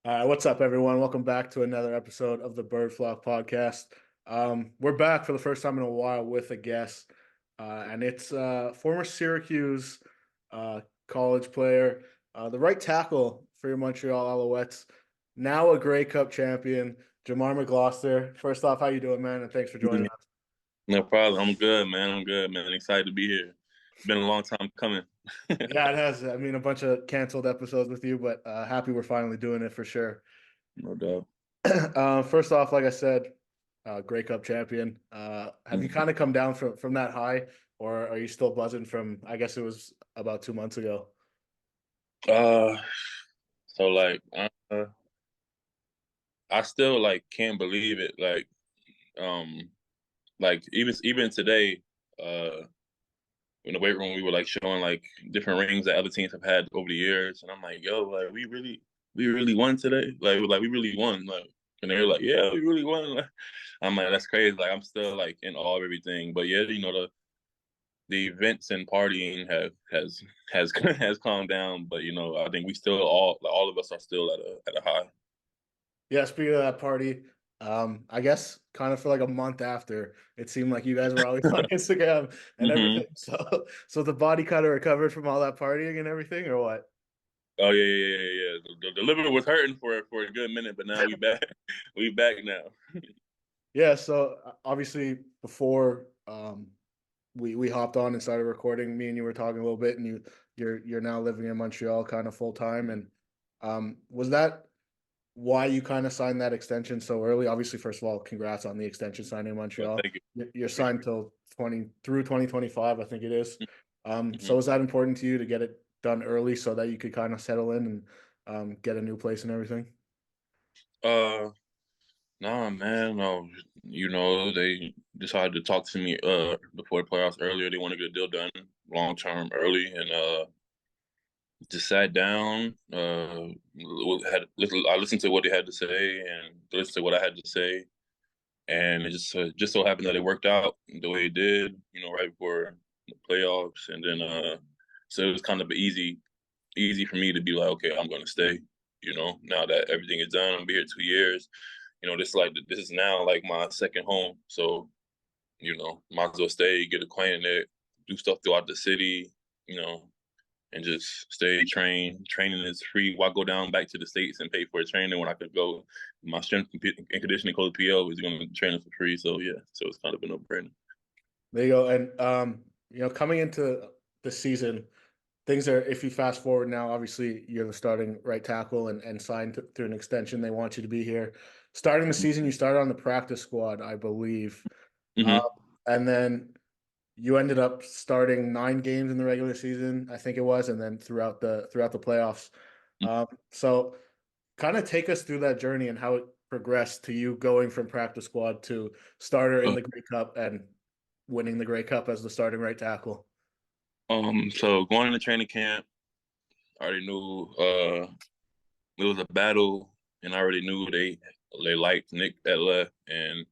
What's up, everyone? Welcome back to another episode of the Bird Flock Podcast. We're back for the first time in a while with a guest, and it's former Syracuse college player, the right tackle for your Montreal Alouettes, now a Grey Cup champion, Jamar McGloster. First off, how you doing, man? And thanks for joining us. No problem. I'm good, man. I'm good, man. Excited to be here. Been a long time coming. Yeah, it has. I mean, a bunch of canceled episodes with you, but happy we're finally doing it for sure. No doubt. First off, like I said, Grey Cup champion. Have you kind Mhm. of come down from that high, or are you still buzzing from? I guess it was about 2 months ago. Uh, so I still can't believe it. Um, even today, uh, in the weight room, we were showing different rings that other teams have had over the years, and I'm like, yo, we really won today. We really won. And they're like, yeah, we really won. I'm like, that's crazy. I'm still in awe of everything. But yeah, the events and partying has has calmed down, but I think we still all of us are still at a high. Yeah, speaking of that party, I guess kind of for like a month after, it seemed like you guys were always on Instagram and Hmm. everything. So the body kind of recovered from all that partying and everything, or what? Oh yeah. The liver was hurting for a good minute, but now we back. We back now. Yeah. So obviously before we hopped on and started recording. Me and you were talking a little bit, and you're now living in Montreal kind of full time. And was that why you kind of signed that extension so early? Obviously, first of all, congrats on the extension signing in Well, Montreal. thank you. You're Appreciate signed till 2025, I think it is. it. So Mhm. is that important to you to get it done early so that you could kind of settle in and get a new place and everything? Uh, nah, man. No, they decided to talk to me before the playoffs earlier. They want to get a deal done long term early, and just sat down, I listened to what they had to say and listened to what I had to say, and it just so happened that it worked out the way it did, right before the playoffs, and then so it was kind of easy for me to be like, okay, I'm going to stay. Now that everything is done, I'll be here 2 years. This is now like my second home, so might as well stay, get acquainted, do stuff throughout the city, you know, and just stay train. Training is free. Why go down back to the States and pay for a training when I could go? My strength and conditioning coach PO is going to train us for free. So yeah, so it's kind of a no-brainer. There you go. And coming into the season, things are, if you fast forward now, obviously you're the starting right tackle and signed through an extension. They want you to be here. Starting the season, you started on the practice squad, I believe. Um, Mm-hmm. and then you ended up starting 9 games in the regular season, I think it was, and then throughout the playoffs. So kind of take us through that journey and how it progressed to you going from practice squad to starter in Uh, the Grey Cup and winning the Grey Cup as the starting right tackle. so going into training camp, I already knew it was a battle, and I already knew they liked Nick at left and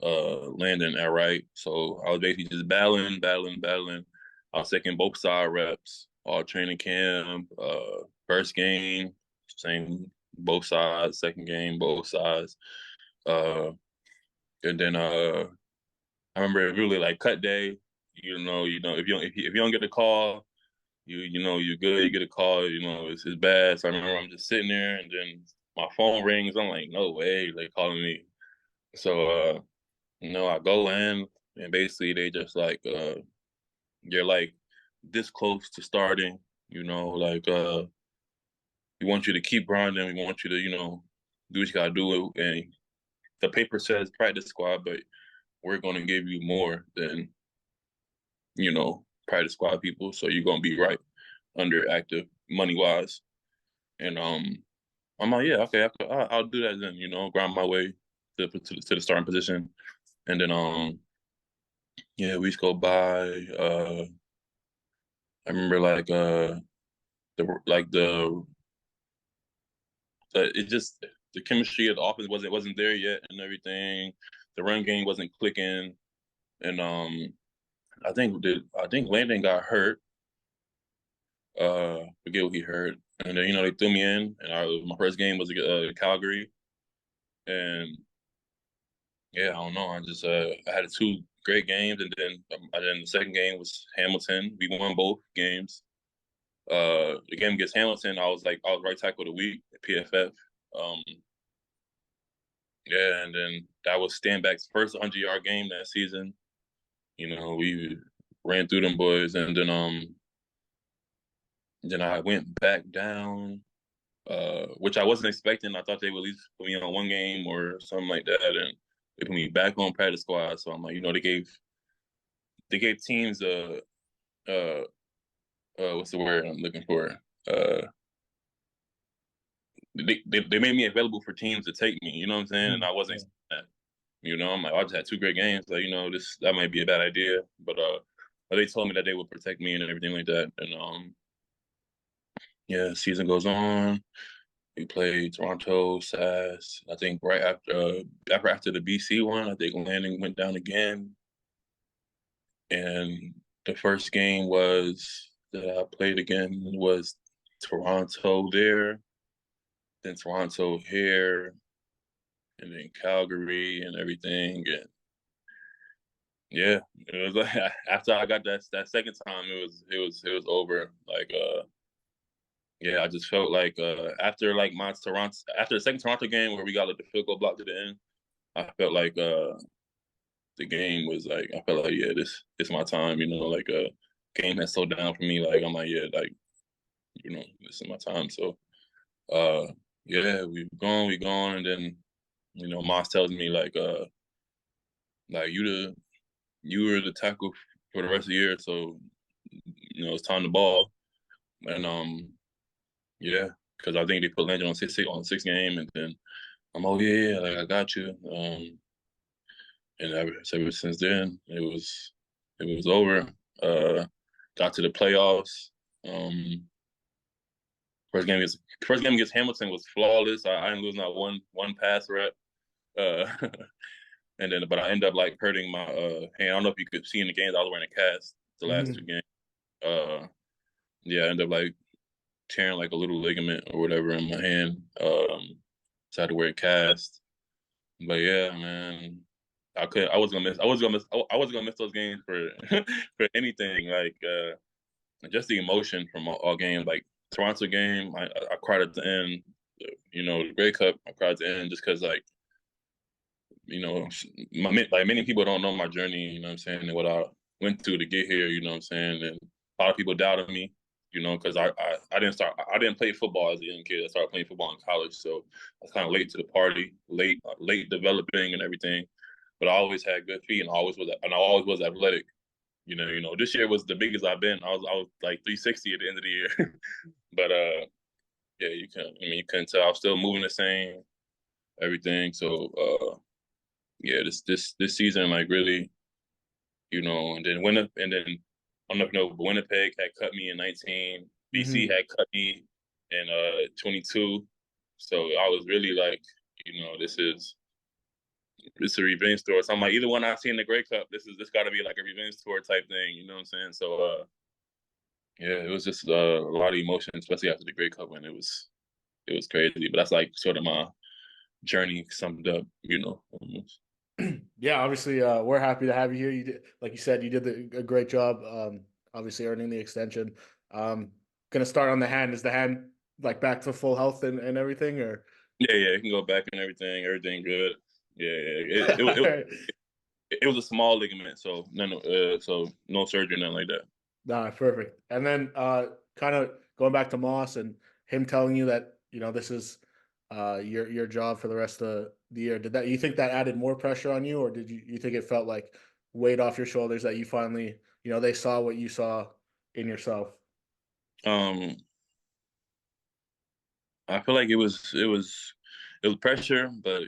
Landon at right. So I was basically just battling. I was taking both side reps, all training camp, first game, same both sides, second game, both sides. Uh, and then I remember it really like cut day. If you don't get a call, you're good. You get a call, it's bad. So I remember I'm just sitting there, and then my phone rings. I'm like, no way, they calling me. So I go in, and basically they just you're like this close to starting, we want you to keep grinding, we want you to, do what you gotta do. And the paper says practice squad, but we're gonna give you more than, practice squad people. So you're gonna be right under active money wise. And I'm like, yeah, okay, I'll do that then, grind my way to the starting position. And then yeah, weeks go by. I remember the it just the chemistry of the offense wasn't there yet and everything. The run game wasn't clicking, and I think Landon got hurt. Forget what he hurt, And then they threw me in, and my first game was Calgary, and yeah, I don't know. I just I had two great games, and then the second game was Hamilton. We won both games. The game against Hamilton, I was right tackle of the week at PFF. Um, yeah, and then that was Stanback's first 100-yard game that season. We ran through them boys, and then I went back down, which I wasn't expecting. I thought they would at least put me on one game or something like that, and they put me back on practice squad. So I'm like, they gave teams uh what's the word I'm looking for? Uh, they made me available for teams to take me. You know what I'm saying? And I wasn't Yeah. expecting that. I'm like, I just had two great games. Like, that might be a bad idea, but they told me that they would protect me and everything like that. And yeah, season goes on. We played Toronto, SAS. I think right after the BC one, I think Landing went down again. And the first game that I played again was Toronto there, then Toronto here, and then Calgary and everything. And yeah, it was like after I got that second time, it was over. Like yeah, I just felt like after the second Toronto game where we got like the field goal block to the end, I felt like the game was like I felt like yeah, this my time. Like a game that slowed down for me. Like I'm like yeah, like this is my time. So uh yeah, we gone, and then Moss tells me like you were the tackle for the rest of the year, so it's time to ball. And yeah, because I think they put Landon on six game, and then I'm yeah, like I got you. And ever since then, it was over. Got to the playoffs. Um, first game against Hamilton was flawless. I didn't lose not one pass rep. Uh, but I ended up like hurting my hand. I don't know if you could see in the games I was wearing a cast the last two Mhm. games. Yeah, I ended up like tearing like a little ligament or whatever in my hand. So I had to wear a cast. But yeah, man, I was gonna miss. I was gonna miss those games for for anything. Like just the emotion from all games. Like Toronto game, I cried at the end. The Grey Cup, I cried at the end just because you know, like many people don't know my journey, what I'm saying, and what I went through to get here, you know what I'm saying? And a lot of people doubted me, because I didn't play football as a young kid. I started playing football in college, so I was kind of late to the party, late developing and everything. But I always had good feet, and I always was athletic. This year was the biggest I've been. I was like 360 at the end of the year, but yeah, you couldn't tell I was still moving the same, everything. So yeah, this season, like really, and then I don't know if you know, but Winnipeg had cut me in 19. BC Mhm. had cut me in 22. So I was really like, this is a revenge tour. So I'm like, either one I see in the Grey Cup, this got to be like a revenge tour type thing. You know what I'm saying? So yeah, it was just a lot of emotion, especially after the Grey Cup win. It was crazy, but that's like sort of my journey summed up. Almost. Yeah, obviously, we're happy to have you here. You did, like you said, you did a great job. Obviously, earning the extension. Um, gonna start on the hand. Is the hand like back to full health and everything, or? Yeah, it can go back and everything good. Yeah, yeah. It, All it, right. it was a small ligament, so so no surgery, nothing like that. Nah, perfect. And then kind of going back to Moss and him telling you that this is your job for the rest of the year. Did that you think that added more pressure on you, or did you think it felt like weight off your shoulders that you finally they saw what you saw in yourself? Um, I feel like it was pressure, but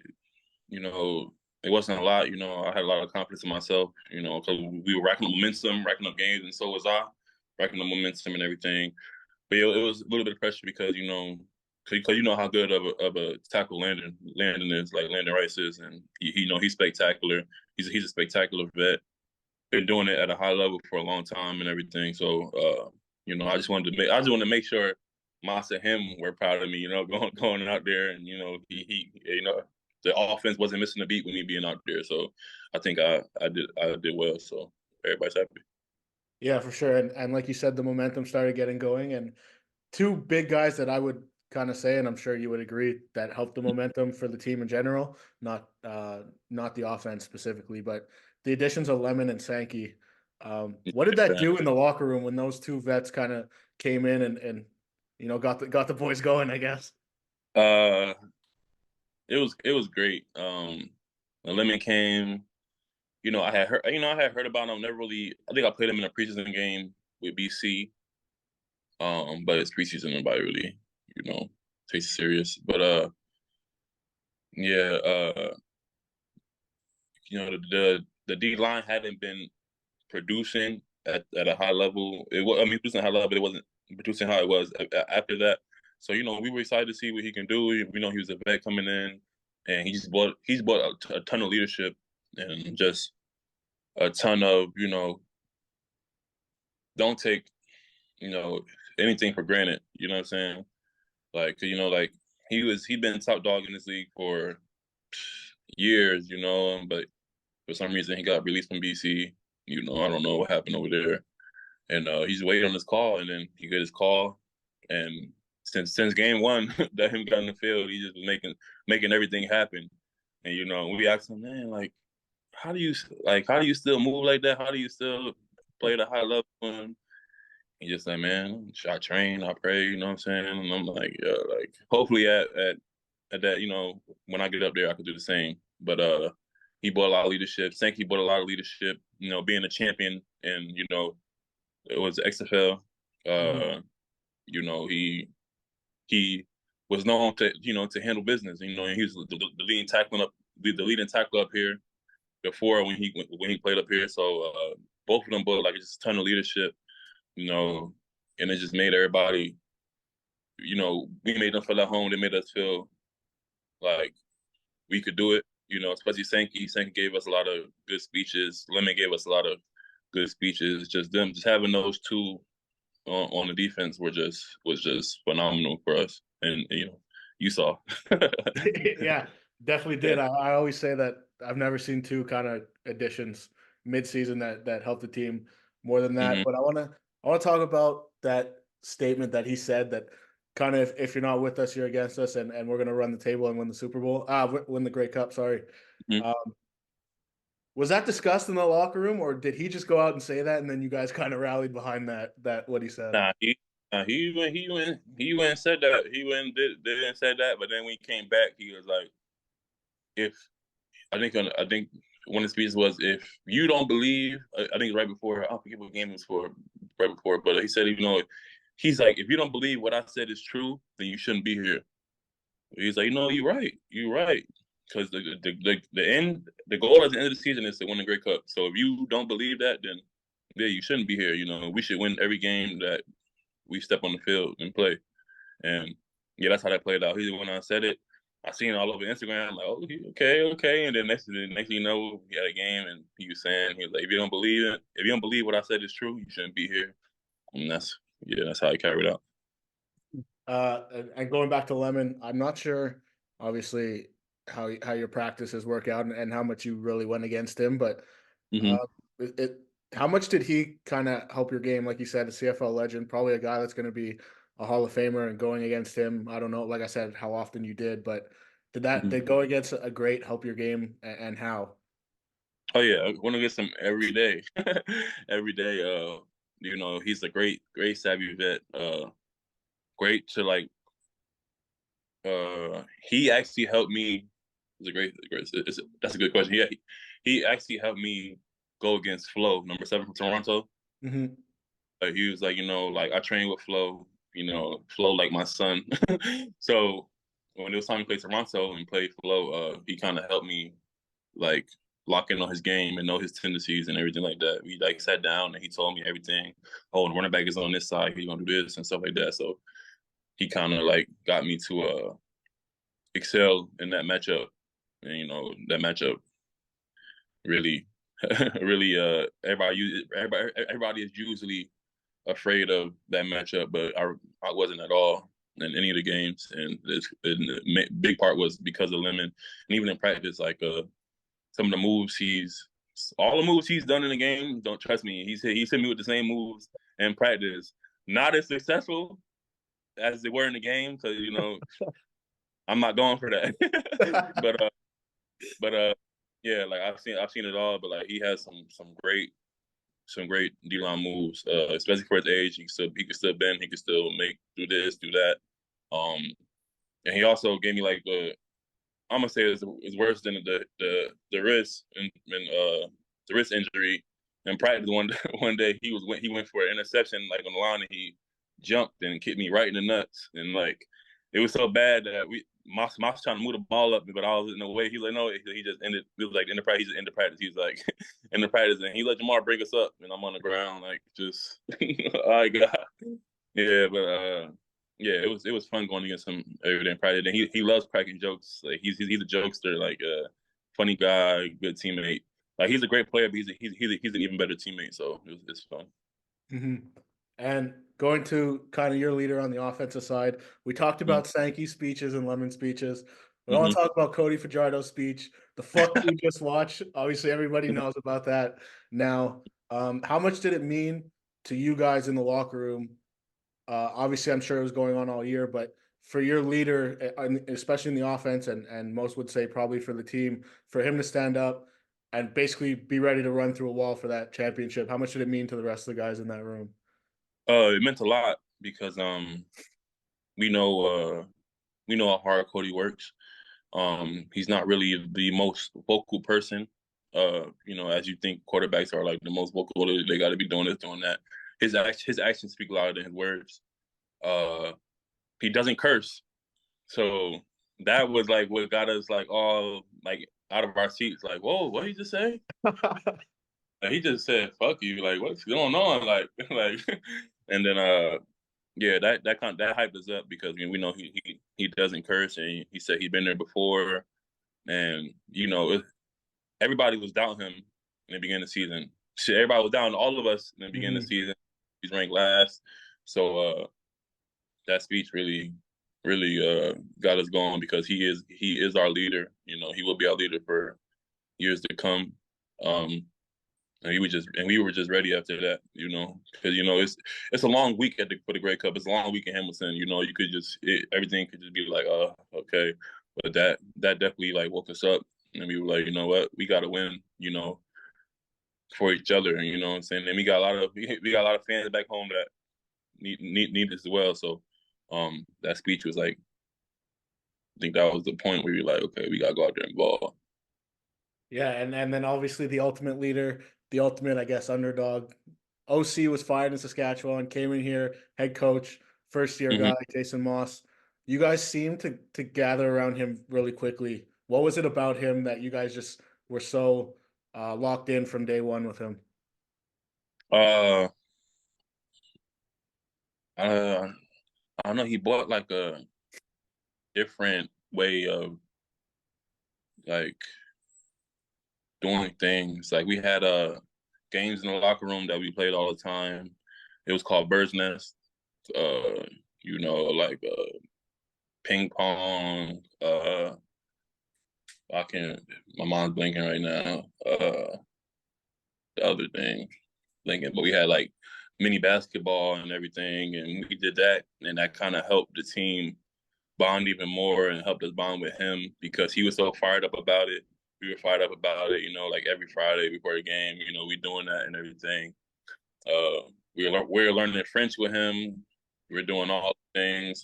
you know, it wasn't a lot. I had a lot of confidence in myself. Because we were racking up momentum, racking up games, and so was I, racking up momentum and everything. But it was a little bit of pressure because because you know how good of a tackle Landon is, like Landon Rice is, and he's spectacular. He's a spectacular vet. Been doing it at a high level for a long time and everything. So I just wanted to make sure Masa him were proud of me, going out there, and he the offense wasn't missing a beat with me being out there. So I think I did well. So everybody's happy. Yeah, for sure. And like you said, the momentum started getting going, and two big guys that I would kind of say, and I'm sure you would agree, that helped the momentum for the team in general, not the offense specifically, but the additions of Lemon and Sankey. What did that do in the locker room when those two vets kind of came in and got the boys going, I guess? Uh, it was great. When Lemon came, I had heard about him. Never really. I think I played him in a preseason game with BC. But it's preseason, nobody really, takes it serious. But yeah, the D line hadn't been producing at a high level. Producing at a high level, but it wasn't producing how it was after that. So we were excited to see what he can do. We know he was a vet coming in, and he's brought a ton of leadership and just a ton of don't take anything for granted. You know what I'm saying? Like he'd been top dog in this league for years, but for some reason he got released from BC. I don't know what happened over there. And he's waiting on his call, and then he got his call. And since game one that him got in the field, he just was making everything happen. And we asked him, man, like, how do you still move like that? How do you still play at a high level? And he just like, man, I train, I pray, you know what I'm saying? And I'm like, yeah, like hopefully at that, when I get up there, I could do the same. But he brought a lot of leadership. Sankey brought a lot of leadership. Being a champion, and it was XFL. Mhm. He was known to handle business. And he was the leading tackler up here before when he played up here. So both of them brought like just a ton of leadership. And it just made everybody. We made them feel at home. They made us feel like we could do it. Especially Sankey. Sankey gave us a lot of good speeches. Lemon gave us a lot of good speeches. Just having those two on the defense was just phenomenal for us. And you saw. Yeah, definitely Yeah. did. I always say that I've never seen two kind of additions midseason that helped the team more than that. Hmm. But I want to talk about that statement that he said that kind of if you're not with us, you're against us, and we're gonna run the table and win the Super Bowl. Win the Great Cup. Sorry. Hmm. Um, was that discussed in the locker room, or did he just go out and say that, and then you guys kind of rallied behind that what he said? Nah, he went and said that. He went and did and said that. But then when he came back, he was like, if I think one of the speeches was, if you don't believe, I think right before, I don't forget what game it was for, right before, but he said, he's like, if you don't believe what I said is true, then you shouldn't be here. He's like, you're right, because the goal at the end of the season is to win the Great Cup. So if you don't believe that, then yeah, you shouldn't be here. We should win every game that we step on the field and play. And yeah, that's how that played out. He when I said it, I seen it all over Instagram. I'm like, oh, okay. And then next thing you know, he had a game, and he was like, if you don't believe what I said is true, you shouldn't be here. And that's how he carried out. And going back to Lemon, I'm not sure, obviously, how your practices work out and how much you really went against him, but uh, Hmm. how much did he kind of help your game? Like you said, a CFL legend, probably a guy that's going to be a Hall of Famer, and going against him, I don't know, like I said, how often you did, but Hmm. did going against a great help your game, and how? Oh yeah, I want to get some every day, every day. He's a great savvy vet. Great to like. He actually helped me. It's a great. That's a good question. Yeah, he actually helped me go against Flo, number 7 from Toronto. Hmm. He was like, like I train with Flo. Flo like my son. So when it was time to play Toronto and play Flo, he kind of helped me like lock in on his game and know his tendencies and everything like that. We like sat down and he told me everything. Oh, the running back is on this side. He's gonna do this and stuff like that. So he kind of like got me to excel in that matchup. And that matchup really, really, everybody is usually afraid of that matchup, but I wasn't at all. in any of the games, and big part was because of Lemon, and even in practice, like some of the moves all the moves he's done in the game. Don't trust me. He's hit me with the same moves in practice. Not as successful as they were in the game, because I'm not going for that. but yeah, like I've seen it all. But like he has some great D line moves, especially for his age. He can still bend. He can still do this, do that. Um, and he also gave me like I'm gonna say it's worse than the wrist and the wrist injury in practice. One day he went for an interception like on the line, and he jumped and kicked me right in the nuts, and like it was so bad that Moss trying to move the ball up, but I was in the way. He's like, no, he just ended. It was like in the practice. He just ended practice. He's like in the practice, and he let Jamar break us up, and I'm on the ground like just, oh God, yeah, but yeah, it was fun going against him every day in practice. And he loves cracking jokes. Like he's a jokester, like funny guy, good teammate. Like he's a great player, but he's an even better teammate. So it's fun. Hmm. And going to kind of your leader on the offensive side, we talked about Sankey's speeches and Lemon speeches. We want Mm-hmm. to talk about Cody Fajardo's speech. The fuck you just watched. Obviously, everybody knows about that now. How much did it mean to you guys in the locker room? Obviously, I'm sure it was going on all year, but for your leader, especially in the offense, and most would say probably for the team, for him to stand up and basically be ready to run through a wall for that championship, how much did it mean to the rest of the guys in that room? It meant a lot because we know we know how hard Cody works. He's not really the most vocal person. As you think quarterbacks are like the most vocal, they got to be doing this, doing that. His actions speak louder than his words. Uh, he doesn't curse, so that was like what got us like all like out of our seats. Like, whoa, what did he just say? Like, he just said "fuck you." Like, what's going on? Like, like, and then yeah, that hyped us up because we know he doesn't curse, and he said he'd been there before, and everybody was doubting him in the beginning of the season. Shit, everybody was down all of us in the beginning of Mm-hmm. the season. He's ranked last. So that speech really got us going because he is our leader. He will be our leader for years to come. Um, and we were just ready after that, because it's a long week for the Grey Cup. It's a long week in Hamilton. You could everything could just be like, okay, but that definitely like woke us up, and we were like, you know what, we got to win, for each other, and you know what I'm saying. And we got a lot of fans back home that need this as well. So, that speech was like, I think that was the point where you're like, okay, we gotta go out there and ball. Yeah, and then obviously the ultimate leader, the ultimate, I guess, underdog. OC was fired in Saskatchewan, came in here, head coach, first year Mm-hmm. guy, Jason Moss. You guys seemed to gather around him really quickly. What was it about him that you guys just were so locked in from day one with him? Uh, uh, I don't know. He bought like a different way of like doing things. Like we had games in the locker room that we played all the time. It was called Bird's Nest. Uh, like ping pong. I can't. My mind's blinking right now. The other thing, blinking. But we had like mini basketball and everything, and we did that, and that kind of helped the team bond even more and helped us bond with him because he was so fired up about it. We were fired up about it, like every Friday before the game, we doing that and everything. We were learning French with him. We were doing all the things.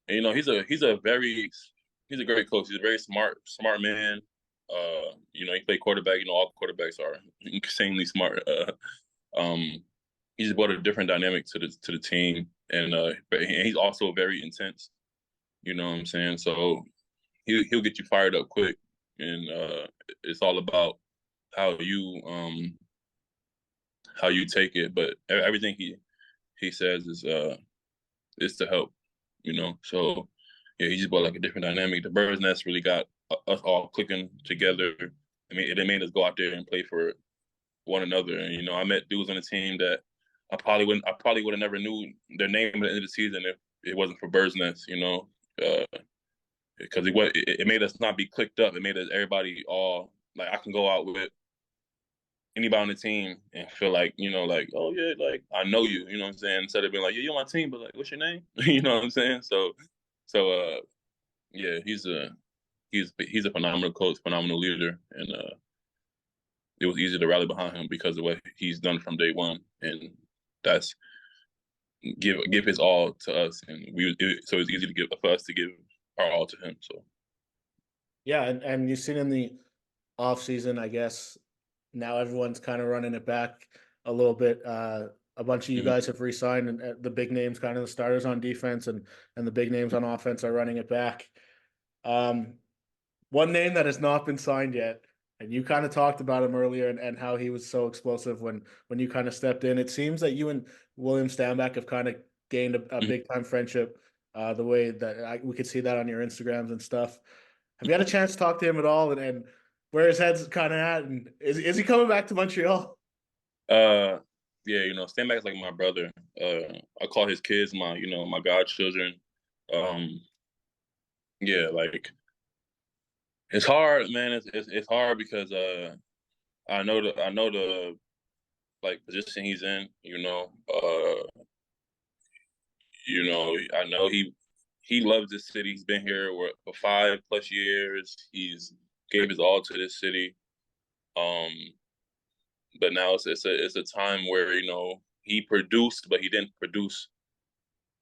And, he's a great coach. He's a very smart man. He played quarterback. All quarterbacks are insanely smart. Um, he just brought a different dynamic to the team, and he's also very intense. You know what I'm saying? So he'll get you fired up quick, and it's all about how you take it. But everything he says is to help. So yeah, he just brought like a different dynamic. The Birds Nest really got us all clicking together. I mean, it made us go out there and play for one another. And I met dudes on the team that I probably would have never knew their name at the end of the season it wasn't for Bird's Nest, because it made us not be clicked up. It made us everybody all like I can go out with anybody on the team and feel like, like, oh yeah, like I know you, you know what I'm saying? Instead of being like, yeah, you're on my team, but like, what's your name? You know what I'm saying? So yeah, he's a phenomenal coach, phenomenal leader, and it was easy to rally behind him because of what he's done from day one, and that's give his all to us, and so it's easy to give for us to give our all to him. So Yeah, and you've seen in the off season, I guess now everyone's kind of running it back a little bit. A bunch of you mhm. guys have re-signed, and the big names, kind of the starters on defense, and the big names on offense are running it back. Um, One name that has not been signed yet, and you kind of talked about him earlier, and how he was so explosive when you kind of stepped in. It seems that you and William Stanback have kind of gained a big time friendship. The way that we could see that on your Instagrams and stuff. Have you had a chance to talk to him at all, and where his head's kind of at? And is he coming back to Montreal? uh, yeah, stand back is like my brother. I call his kids my godchildren. Um, yeah, like it's hard, man. It's hard because I know the like position he's in. I know he loves this city. He's been here for 5+ years. He's gave his all to this city. Um, but now it's a time where he produced, but he didn't produce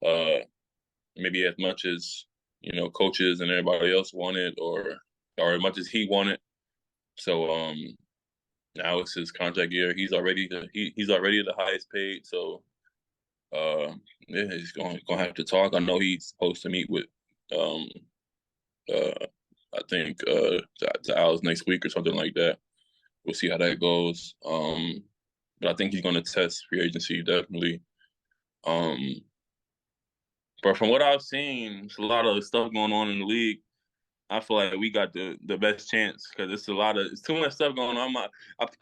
uh maybe as much as coaches and everybody else wanted, or as much as he wanted. So now it's his contract year. He's already the highest paid. So yeah, he's gonna have to talk. I know he's supposed to meet with um uh I think to Al's next week or something like that. We'll see how that goes. But I think he's gonna test free agency definitely. Um, but from what I've seen, there's a lot of stuff going on in the league. I feel like we got the best chance because it's too much stuff going on.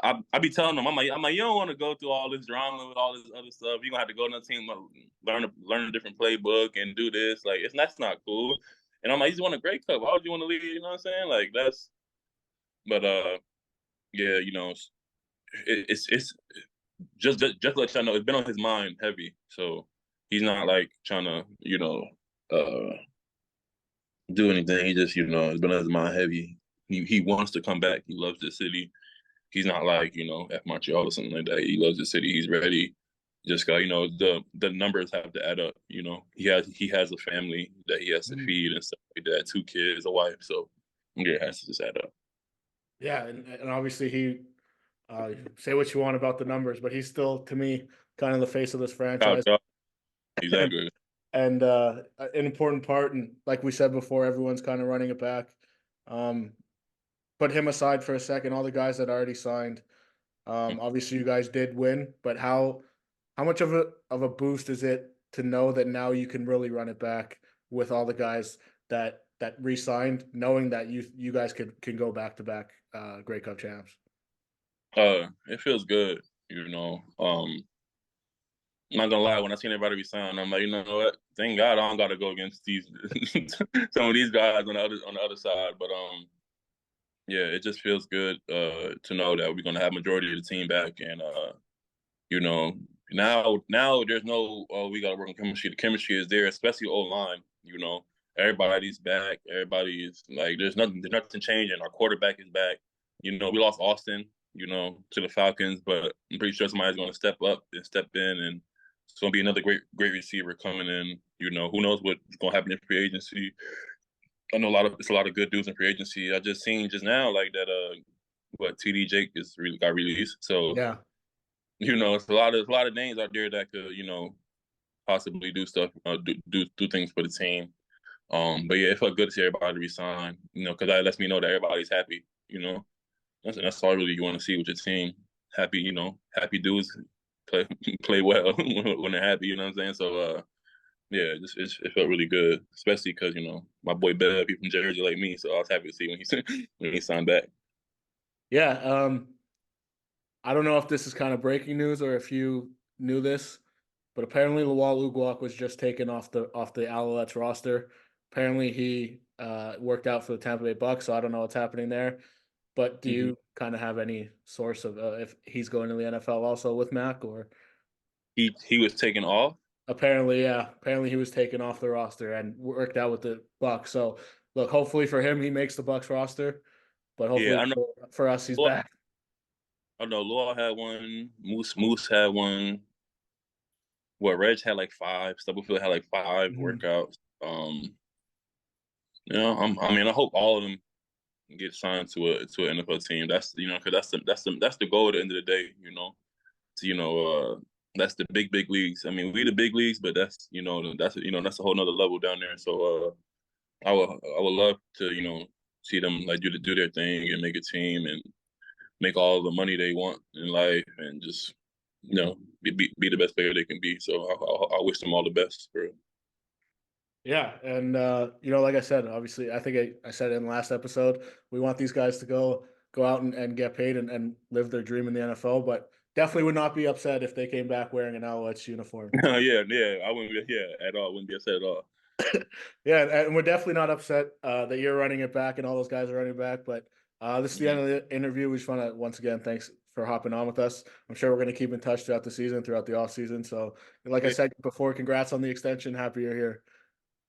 I be telling them, I'm like, you don't want to go through all this drama with all this other stuff. You're gonna have to go to the team, learn a different playbook and do this. Like that's not cool. And I'm like, you just want a great cup. Why would you want to leave? You know what I'm saying? Like but yeah, it's just to let y'all know, it's been on his mind heavy. So he's not like trying to, uh do anything. He just, it's been on his mind heavy. He wants to come back. He loves the city. He's not like, F Montreal or something like that. He loves the city. He's ready. Just got, the numbers have to add up. He has a family that he has to feed and stuff like that. 2 kids, a wife. So yeah, it has to just add up. Yeah, and obviously say what you want about the numbers, but he's still to me kind of the face of this Ciao, franchise. ciao. and Exactly. and an important part. And like we said before, everyone's kind of running it back. Um, put him aside for a second. All the guys that already signed. Obviously, you guys did win, but how much of a boost is it to know that now you can really run it back with all the guys that re-signed, knowing that you guys can go back to back Grey Cup champs? It feels good, I'm not gonna lie, when I seen everybody resign, I'm like, you know what? Thank God I don't gotta go against these some of these guys on the other side. But yeah, it just feels good to know that we're gonna have majority of the team back, and you know now there's no, oh, we gotta work on chemistry. The chemistry is there, especially O line. Everybody's back. Everybody's like, there's nothing changing. Our quarterback is back. We lost Austin, to the Falcons, but I'm pretty sure somebody's gonna step up and step in, and it's gonna be another great receiver coming in. Who knows what's gonna happen in free agency. I know it's a lot of good dudes in free agency. I just seen just now like that what TD Jake is really got released. So Yeah, it's a lot of names out there that could possibly do stuff, do things for the team. But yeah, it felt good to see everybody resign. Because that lets me know that everybody's happy. That's all really you want to see with your team. Happy, happy dudes play play well when they're happy. You know what I'm saying? So yeah, it felt really good, especially because my boy Bev, he from Jersey like me, so I was happy to see when he when he signed back. yeah. I don't know if this is kind of breaking news or if you knew this, but apparently Lawal Ugwak was just taken off the Alouettes roster. Apparently he worked out for the Tampa Bay Bucks, so I don't know what's happening there. But do Hmm. you kind of have any source of if he's going to the NFL also with Mac or? He was taken off. Apparently, yeah. Apparently, he was taken off the roster and worked out with the Bucks. So, look, hopefully for him, he makes the Bucks roster. But Yeah, hopefully I know. for us, he's Lua- back. I know. Law had one. Moose had one. What Reg had like five. Stubblefield had like five Mhm. workouts. I mean, I hope all of them get signed to an NFL team. That's because that's the goal at the end of the day. To, that's the big leagues. I mean, we the big leagues, but that's a whole nother level down there. So I would love to see them like do their thing and make a team and make all the money they want in life and just be the best player they can be. So I wish them all the best for. Yeah, and like I said, obviously, I think I said it in the last episode, we want these guys to go out and get paid and live their dream in the NFL. But definitely would not be upset if they came back wearing an Alouettes uniform. Yeah, I wouldn't be at all. Wouldn't be upset at all. Yeah, and we're definitely not upset that you're running it back and all those guys are running back. But this is the end Mhm. of the interview. We just want to once again thanks for hopping on with us. I'm sure we're going to keep in touch throughout the season, throughout the off season. So, like I Yeah, said before, congrats on the extension. Happy you're here.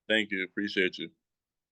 thank you. Appreciate you.